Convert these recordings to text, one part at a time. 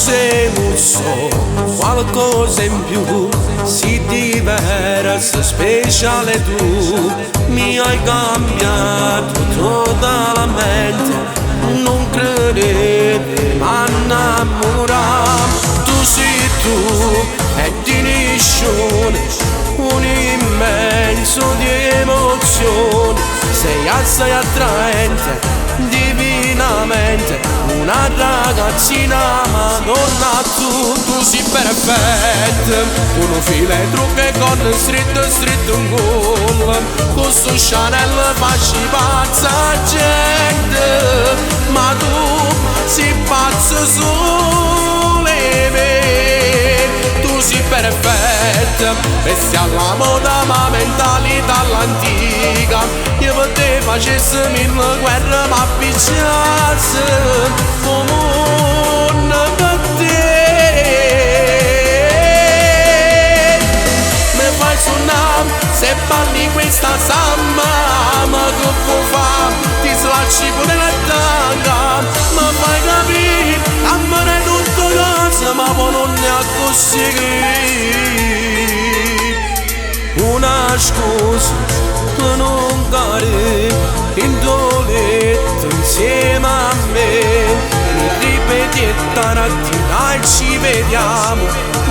se non so qualcosa in più, si diversa, speciale tu, mi hai cambiato totalmente, non credevi ma innamorare, tu sei tu e di nessuno, un immenso di emozioni, sei assai attraente, divinamente, una ragazzina madonna tu sei perfetta, uno filetro che con stretto in gola, con sto Chanel facci pazza gente, ma tu sei pazzo sole me, tu sei perfetta, vesti alla moda ma mentalità all'antica, io per te facessi mille guerre ma picciassi come un per te, mi fai suonare se balli questa samba, ma che può fare, ti slacci pure la tanga, mi fai capire, amare tutto cosa ma poi non ne ha così. Una scusa per non dare il letto insieme a me, mi ripeti e tarattina e ci vediamo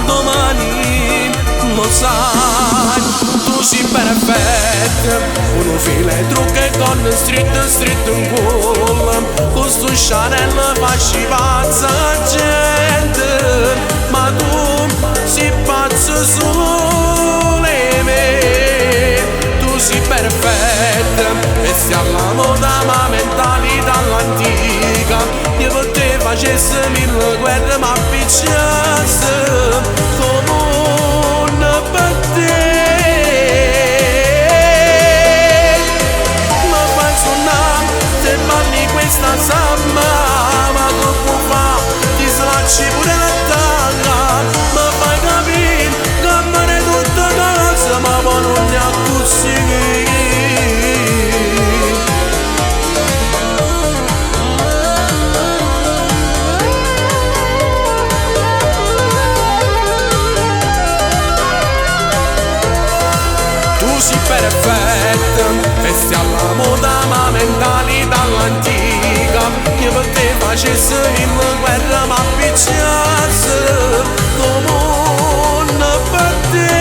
domani, lo sai, tu sei perfetta, uno filetro che con stretto in gola, con sto Chanel facci pazza gente, ma tu sei pazzo sole me, tu sei perfetta, vesti alla moda ma mentalità all'antica, io per te facessi mille guerre ma picciassi come un per te, ma fai suonare se balli questa samba, ma che può fare, ti slacci pure la tanga, ma fai capire che amare tutta cosa ma poi non ne ha così. Tu sei perfetta, vesti alla moda ma mentalità all'antica, io per te facessi mille guerre ma picciassi come un per te.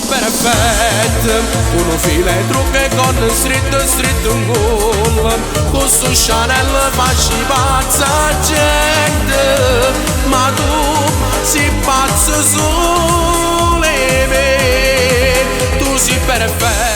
Perfetta, uno filetro che con stretto in gola, con sto Chanel facci pazza gente, ma tu sei pazzo sole me, tu sei perfetta.